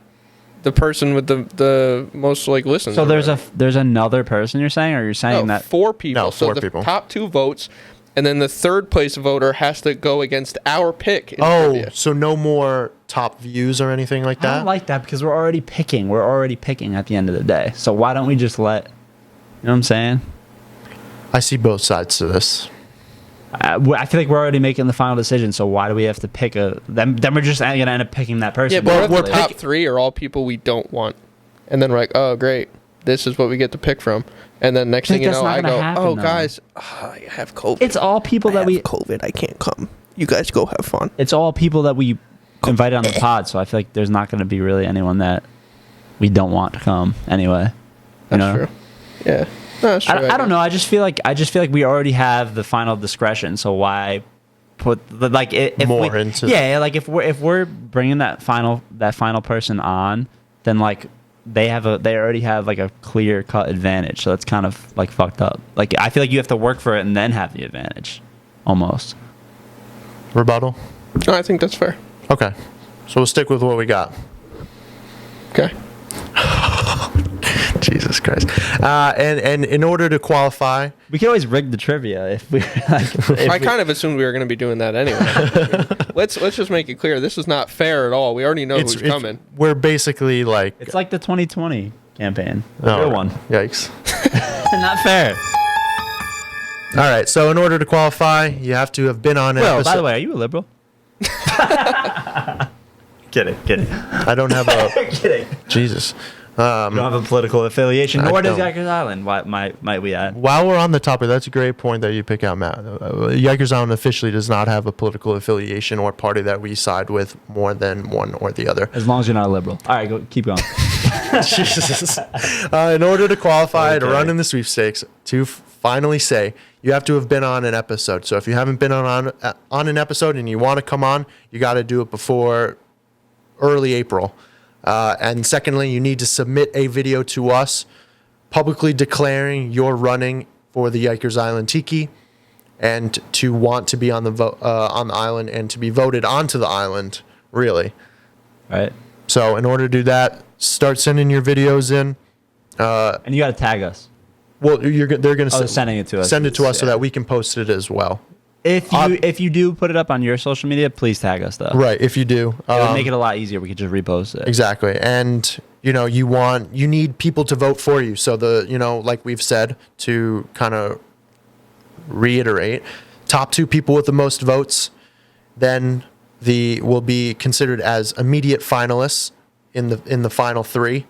the person with the most like listens. So or there's whatever. another person you're saying, or you're saying No, that 4 people. No, so 4 the people. top 2 votes, and then the 3rd place voter has to go against our pick. In Oh, trivia. so no more top views or anything like I that? don't like that because we're already picking. We're already picking at the end of the day. So why don't we just let? You know what I'm saying? I see both sides to this. I feel like we're already making the final decision. So why do we have to pick Then we're just gonna end up picking that person. Yeah, but Well, what if we're the top 3 are all people we don't want, and then we're like, oh great, this is what we get to pick from, and then next I thing think you know, that's I not gonna go, happen, oh though. guys, I have COVID. It's all people that we. COVID. I can't come. You guys go have fun. It's all people that we invited on the pod. So I feel like there's not going to be really anyone that we don't want to come anyway. You That's know? true. Yeah. No, that's true. I don't know. I just feel like we already have the final discretion. So why put if More we, into like if we're bringing that final person on, then like they already have like a clear cut advantage. So that's kind of like fucked up. Like I feel like you have to work for it and then have the advantage, almost. Rebuttal? No, I think that's fair. Okay. So we'll stick with what we got. Okay. Jesus Christ. And in order to qualify, We can always rig the trivia if we like. I kind of assumed we were going to be doing that anyway. let's just make it clear. This is not fair at all. We already know who's coming. we're basically like... It's like the 2020 campaign. The Oh, real one. Yikes. Not fair. All right. So in order to qualify, you have to have been on an Well, episode. by the way, are you a liberal? Kidding. I don't have a Kidding. Jesus. You don't have a political affiliation, I nor does don't. Yikers Island. Why might we add? While we're on the topic, that's a great point that you pick out, Matt. Yikers Island officially does not have a political affiliation or party that we side with more than one or the other. As long as you're not a liberal. All right, go keep going. Jesus. In order to qualify to Okay. run in the sweepstakes, to finally say, you have to have been on an episode. So if you haven't been on an episode and you want to come on, you got to do it before early April. And secondly, you need to submit a video to us publicly declaring you're running for the Yikers Island Tiki and to want to be on the island and to be voted onto the island, really. Right. So in order to do that, start sending your videos in. And you got to tag us. Well, they're going to Sending it to us. send it to us so Yeah. that we can post it as well. If you do put it up on your social media, please tag us though. Right, if you do. It would make it a lot easier. We could just repost it. Exactly. And you need people to vote for you. So like we've said, to kind of reiterate, top 2 people with the most votes then will be considered as immediate finalists in the final 3.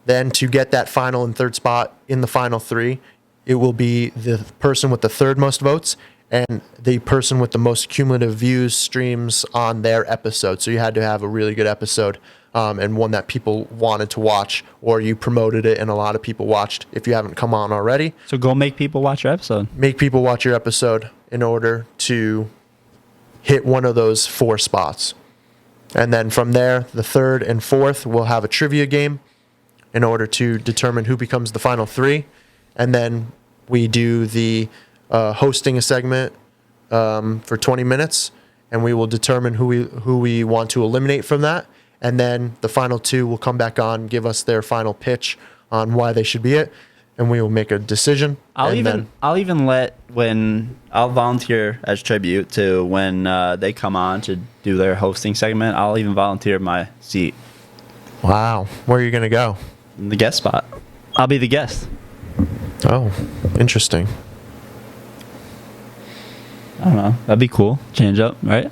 Then to get that final and third spot in the final 3, it will be the person with the third most votes and the person with the most cumulative views, streams on their episode. So you had to have a really good episode and one that people wanted to watch, or you promoted it and a lot of people watched if you haven't come on already. So go make people watch your episode. Make people watch your episode in order to hit one of those 4 spots. And then from there, the third and fourth will have a trivia game in order to determine who becomes the final 3. And then we do the hosting a segment for 20 minutes, and we will determine who we want to eliminate from that. And then the final 2 will come back on, give us their final pitch on why they should be it, and we will make a decision. I'll volunteer as tribute to when they come on to do their hosting segment. I'll even volunteer my seat. Wow, where are you gonna go? The guest spot. I'll be the guest. Oh, interesting. I don't know. That'd be cool. Change up, right?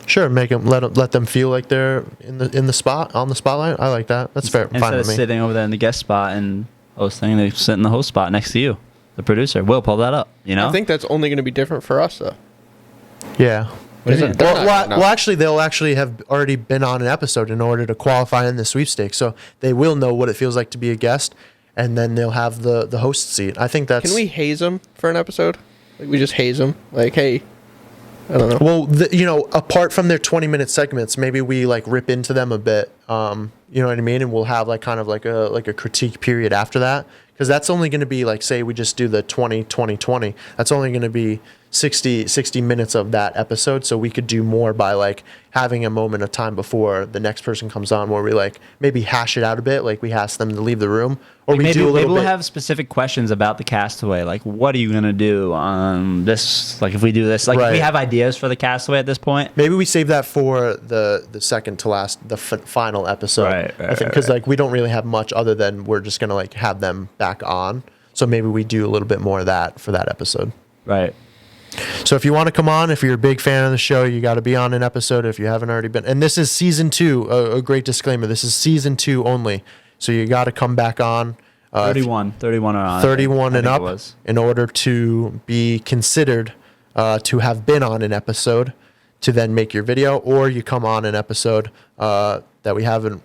Sure, let them feel like they're in the spotlight. I like that. That's fair. Fine Instead of with me. sitting over there in the guest spot and hosting, they sit in the host spot next to you, the producer. We'll pull that up. I think that's only going to be different for us, though. Yeah. What do you mean? Well, actually, they'll actually have already been on an episode in order to qualify in the sweepstakes, so they will know what it feels like to be a guest, and then they'll have the host seat. I think that's. Can we haze them for an episode? Like we just haze them? Like, hey, I don't know. Well, apart from their 20-minute segments, maybe we like rip into them a bit. You know what I mean? And we'll have like kind of like a critique period after that, because that's only going to be like, say we just do the 20. That's only going to be 60 minutes of that episode. So we could do more by like having a moment of time before the next person comes on where we like maybe hash it out a bit, like we ask them to leave the room, or we do a little maybe bit. we'll have specific questions about the Castaway. Like, what are you gonna do on this? Like, if we do this, like, Right. we have ideas for the Castaway at this point. Maybe we save that for the second to last, the final episode. Right, I think because like we don't really have much other than we're just gonna like have them back on. So maybe we do a little bit more of that for that episode. Right. So if you want to come on, if you're a big fan of the show, you got to be on an episode if you haven't already been. And this is season 2. A great disclaimer: this is season 2 only. So you got to come back on. 31 are on. 31 I and think it up was. in order to be considered to have been on an episode to then make your video, or you come on an episode that we haven't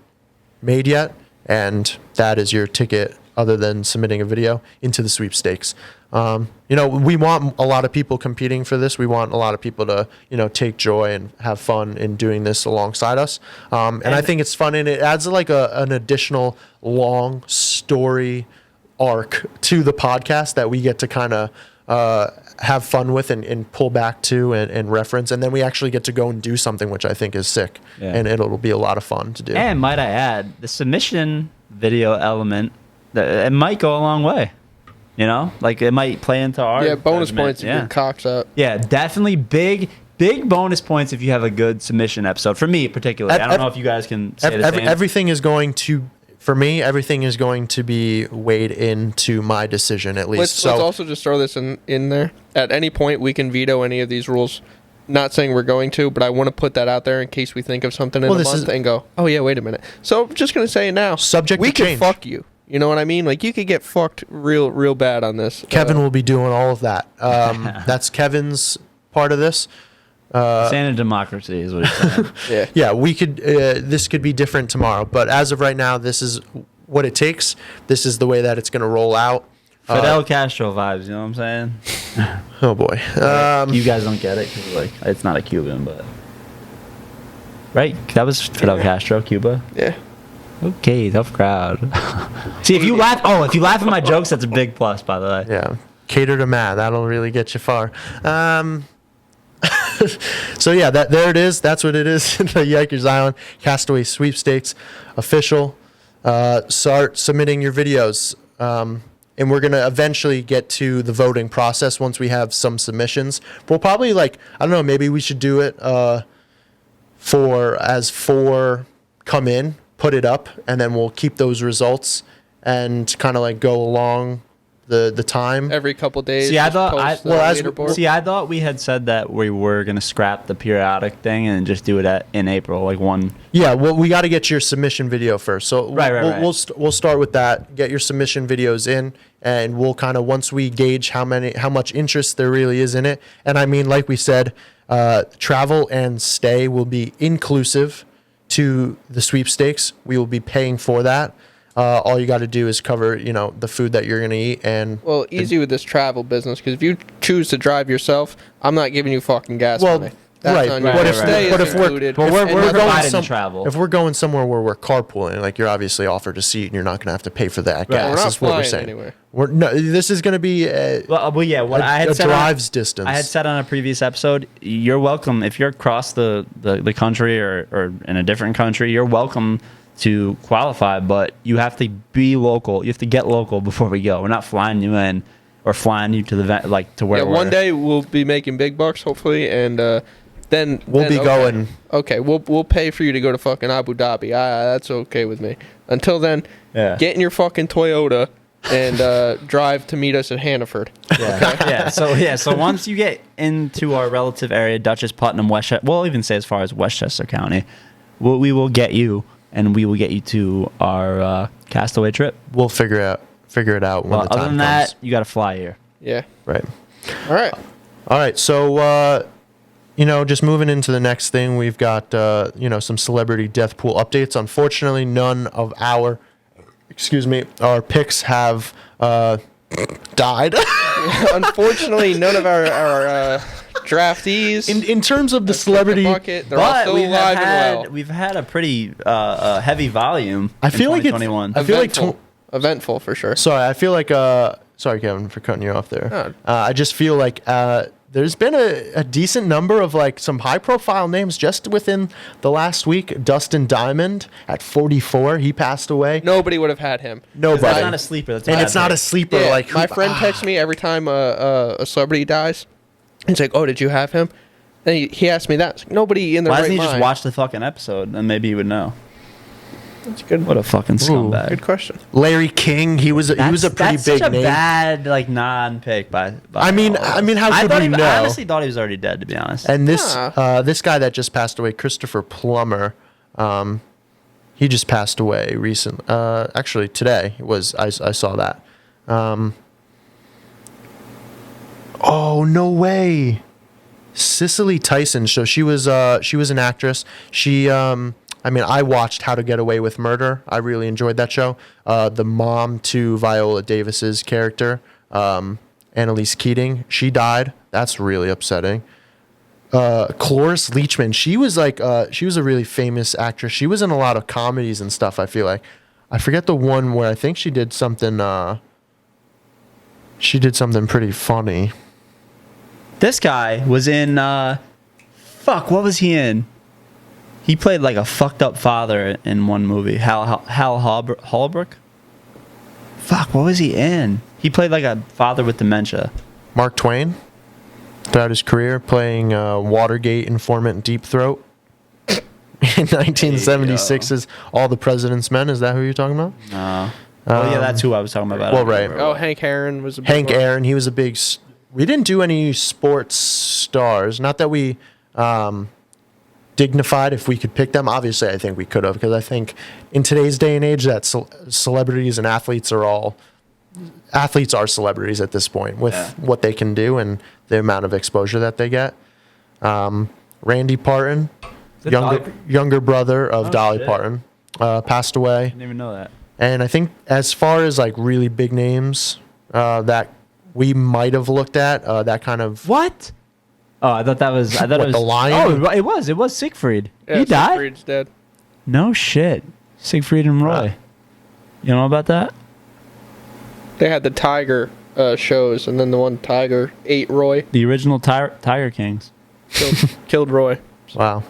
made yet, and that is your ticket other than submitting a video into the sweepstakes. We want a lot of people competing for this. We want a lot of people to, take joy and have fun in doing this alongside us. And I think it's fun, and it adds like an additional long story arc to the podcast that we get to kind of have fun with and pull back to and reference. And then we actually get to go and do something, which I think is sick. Yeah. And it'll be a lot of fun to do. And might I add, the submission video element, it might go a long way. Like it might play into our Bonus judgment. points if your cock's up. Yeah, definitely big bonus points if you have a good submission episode. For me, particularly, I don't know if you guys can say the same. Everything is going to, for me, everything is going to be weighed into my decision at least. Let's also just throw this in there. At any point, we can veto any of these rules. Not saying we're going to, but I want to put that out there in case we think of something in Well, a this month is- and go, oh yeah, wait a minute. So I'm just gonna say it now. Subject we to change. could fuck you. You know what I mean? Like you could get fucked real bad on this. Kevin will be doing all of that. That's Kevin's part of this. Saying a democracy is what he's saying. Yeah. Yeah, we could. This could be different tomorrow, but as of right now, this is what it takes. This is the way that it's going to roll out. Fidel Castro vibes, you know what I'm saying? Oh boy. You guys don't get it because like it's not a Cuban, but right? That was Fidel Castro, Cuba. Yeah. Okay, tough crowd. See, if you laugh at my jokes, that's a big plus, by the way. Yeah, cater to Matt. That'll really get you far. So yeah, there it is. That's what it is. The Yikers Island Castaway Sweepstakes official. Start submitting your videos, and we're gonna eventually get to the voting process once we have some submissions. We'll probably I don't know. Maybe we should do it four come in, put it up, and then we'll keep those results and kind of go along the time. Every couple days. See, I just thought post the as- leaderboard. I thought we had said that we were gonna scrap the periodic thing and just do it in April, like one. Yeah, well, we got to get your submission video first. So Right. we'll start with that. Get your submission videos in, and we'll kind of once we gauge how much interest there really is in it. And I mean, like we said, travel and stay will be inclusive to the sweepstakes. We will be paying for that. All you got to do is cover, the food that you're gonna eat, and Well, easy with this travel business because if you choose to drive yourself, I'm not giving you fucking gas Well, money. That's right, on you. but Your if- stay but is if we're- included. but we're And going nothing- providing some- the travel. if we're going somewhere where we're carpooling, you're obviously offered a seat, and you're not gonna have to pay for that gas. We're not is what we're flying saying. anywhere. This is gonna be Well, yeah, what I had a said drives distance. I had said on a previous episode, you're welcome if you're across the country or in a different country. You're welcome to qualify, but you have to be local. You have to get local before we go. We're not flying you in or flying you to the to where. Yeah, we're. one day we'll be making big bucks, hopefully, and then We'll be okay. going. Okay, we'll pay for you to go to fucking Abu Dhabi. That's okay with me. Until then, Yeah. get in your fucking Toyota and drive to meet us at Hannaford. Yeah. So once you get into our relative area, Dutchess, Putnam, Westchester, we'll even say as far as Westchester County, we will get you, and we will get you to our Castaway trip. We'll figure it out when Well, the time other than comes. that, you got to fly here. Yeah. Right. All right. All right. So, just moving into the next thing, we've got, some celebrity death pool updates. Unfortunately, none of our picks have died. Unfortunately, none of our draftees in terms of the celebrity, bucket, they're all But still we've alive and well. we've had a pretty heavy volume. I feel like it's- 2021. I feel like Eventful for sure. sorry, I feel like, sorry, Kevin, for cutting you off there. No. I just feel like there's been a decent number of some high profile names just within the last week. Dustin Diamond at 44, he passed away. Nobody would have had him. Nobody. That's not a sleeper. That's and bad it's not a pick. sleeper. Yeah, Like my friend texts me every time a celebrity dies. He's like, "Oh, did you have him?" And he asked me that. It's like, nobody in their Why right doesn't he mind. just watch the fucking episode and maybe he would know? That's good. What a fucking scumbag. Good question. Larry King, he was a pretty that's big such a name. bad non-pick by I mean, all of us. how I could thought we know? I honestly thought he was already dead, to be honest. And this Yeah. this guy that just passed away, Christopher Plummer, he just passed away recently. Actually, today I saw that. Oh no way! Cicely Tyson. So she was an actress. She I watched How to Get Away with Murder. I really enjoyed that show. The mom to Viola Davis's character, Annalise Keating, she died. That's really upsetting. Cloris Leachman, she was a really famous actress. She was in a lot of comedies and stuff, I feel like. I forget the one where I think she did something pretty funny. This guy was in what was he in? He played like a fucked up father in one movie. Hal Holbrook? Fuck, what was he in? He played like a father with dementia. Mark Twain, throughout his career, playing Watergate informant Deep Throat. In 1976's All the President's Men. Is that who you're talking about? No. Oh yeah, that's who I was talking about. well, right. Oh, Hank Aaron was a big Hank one. Aaron, he was a big... We didn't do any sports stars. Not that we dignified if we could pick them. Obviously, I think we could have, because I think in today's day and age that celebrities and athletes are celebrities at this point with what they can do and the amount of exposure that they get. Randy Parton, younger brother of Dolly Parton, passed away. I didn't even know that. And I think as far as like really big names that we might have looked at, that kind of What? Oh, I thought it was the Lion? Oh, it was Siegfried. Yeah, He died. Siegfried's dead. No shit. Siegfried and Roy. You know about that? They had the Tiger shows, and then the one Tiger ate Roy, The original Tiger Kings. killed Roy. wow.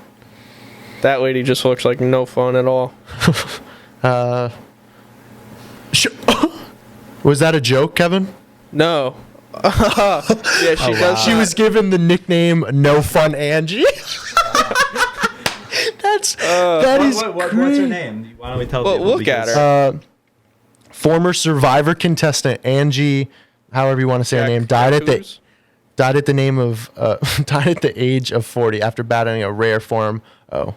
That lady just looks like no fun at all. Was that a joke, Kevin? No. Yeah, she does. She was given the nickname No Fun Angie. That is What's crazy. her name? Why don't we tell Well, people? look at because- her. Former Survivor contestant Angie, however you want to say her name, died at the age of 40 after battling a rare form of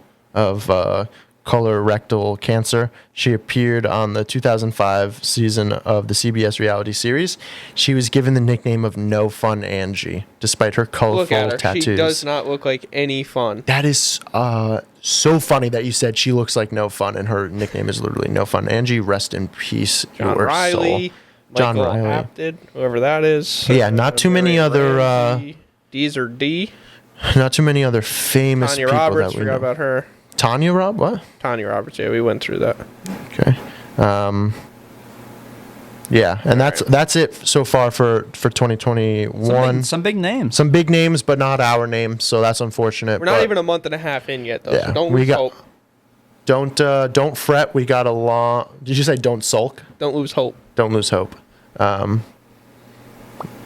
colorectal cancer. She appeared on the 2005 season of the CBS reality series. She was given the nickname of No Fun Angie, despite her Look colorful at her. tattoos. She does not look like any fun. That is so funny that you said she looks like no fun, and her nickname is literally No Fun Angie. Rest in peace, John your Riley, soul. John Michael Riley. Apted, whoever that is. Yeah, not too many other D's or D. not too many other famous Tanya people Roberts, that we forgot know. about her. Tanya Rob, what? Tanya Roberts, yeah, we went through that. Okay. Yeah, and that's it so far for 2021. some big names. Some big names, but not our names, so that's unfortunate. We're not but even a month and a half in yet, though. Yeah, So don't we lose got- hope. Don't fret. We got a long. Did you say don't sulk? Don't lose hope. Don't lose hope.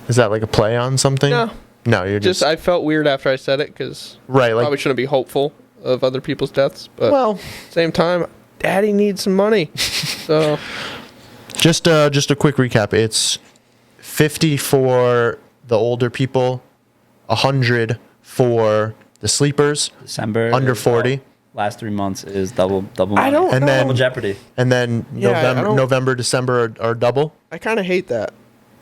Is that like a play on something? No. No, you're Just I felt weird after I said it because right. probably Like, shouldn't be hopeful of other people's deaths. But well, same time, Daddy needs some money. So just a quick recap. It's 50 for the older people, 100 for the sleepers, December under is, 40. last 3 months is double. I don't And know. then- Double Jeopardy. and then Yeah, I don't- November, December are double. I kind of hate that.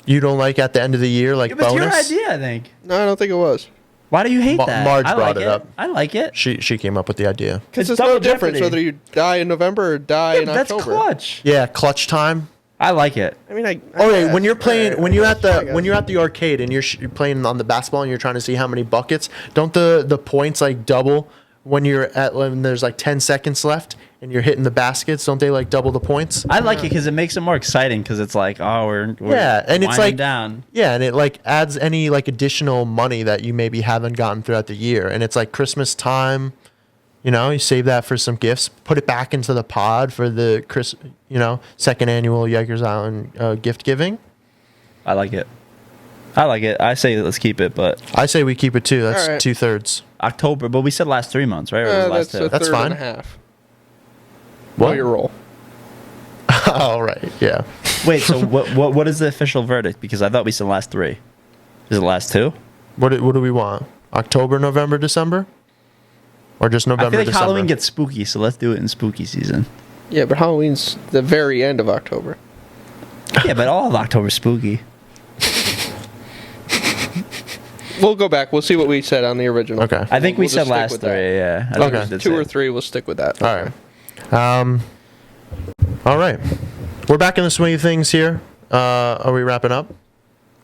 You don't like at the end of the year, like It was your bonus? idea, I think. No, I don't think it was. Why do you hate that? Marge I brought like it up. I like it. She came up with the idea. Because It's it's no double difference jeopardy. whether you die in November or die in That's October. clutch. Yeah, clutch time. I like it. I mean, I Okay, guess. when you're playing, Alright, when you're I at guess. the arcade and you're playing on the basketball and you're trying to see how many buckets, don't the points like double when there's like 10 seconds left and you're hitting the baskets? Don't they like double the points? I like it because it makes it more exciting because it's like, oh, we're Yeah, and it's winding like down. Yeah, and it like adds any like additional money that you maybe haven't gotten throughout the year, and it's like Christmas time. You know, you save that for some gifts. Put it back into the pod for the second annual Yikers Island gift giving. I like it. I say let's keep it, but I say we keep it too. That's All right. 2/3. October. But we said last 3 months, right? Or was it last That's a two? That's third fine. and a half. What? Oh, your roll. All right. Yeah. Wait, so what is the official verdict? Because I thought we said last 3. Is it last 2? What do we want? October, November, December, or just November, I feel like December? Halloween gets spooky, so let's do it in spooky season. Yeah, but Halloween's the very end of October. Yeah, but all of October's spooky. We'll go back. We'll see what we said on the original. Okay. I think we We'll just said stick last with 3. that. Yeah. I think Okay. we did 2 say or it. 3, we'll stick with that. All right. All right. We're back in the swing of things here. Are we wrapping up?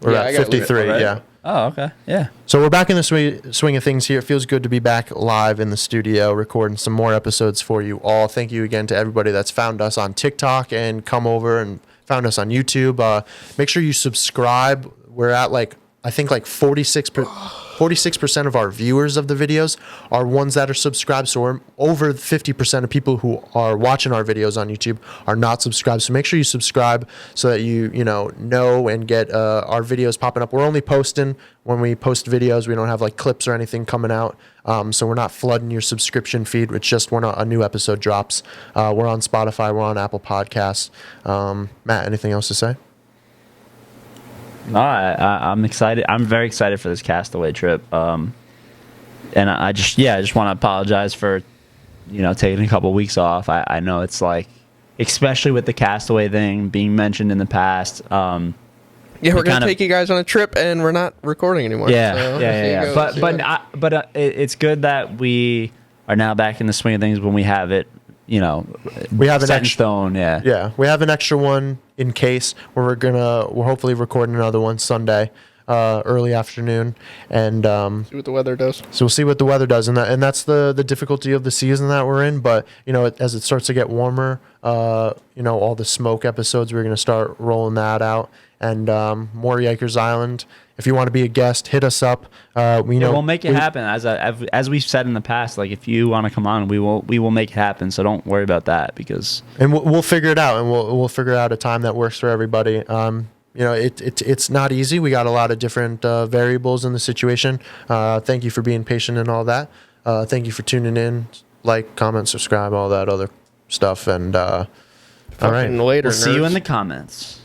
We're Yeah, I at gotta leave it 53. already. Yeah. Oh, okay. Yeah. So we're back in the swing of things here. It feels good to be back live in the studio, recording some more episodes for you all. Thank you again to everybody that's found us on TikTok and come over and found us on YouTube. Make sure you subscribe. We're at I think 46% of our viewers of the videos are ones that are subscribed. So we're over 50% of people who are watching our videos on YouTube are not subscribed. So make sure you subscribe so that you know and get our videos popping up. We're only posting when we post videos. We don't have clips or anything coming out. So we're not flooding your subscription feed. It's just when a new episode drops. We're on Spotify. We're on Apple Podcasts. Matt, anything else to say? No, I'm excited. I'm very excited for this Castaway trip. And I just want to apologize for, taking a couple weeks off. I know it's like, especially with the Castaway thing being mentioned in the past. Yeah, we're gonna take you guys on a trip, and we're not recording anymore. Yeah. But it's good that we are now back in the swing of things when we have it. We have an set in stone. Yeah, we have an extra one in case we're hopefully recording another one Sunday, early afternoon, and see what the weather does. So we'll see what the weather does, and that's the difficulty of the season that we're in. But as it starts to get warmer, all the smoke episodes, we're gonna start rolling that out. And more Yikers Island. If you want to be a guest, hit us up. We'll make it happen. As we've said in the past, like if you want to come on, we will make it happen. So don't worry about that and we'll figure it out, and we'll figure out a time that works for everybody. It's not easy. We got a lot of different variables in the situation. Thank you for being patient and all that. Thank you for tuning in. Like, comment, subscribe, all that other stuff. And all right, Later, we'll see you in the comments.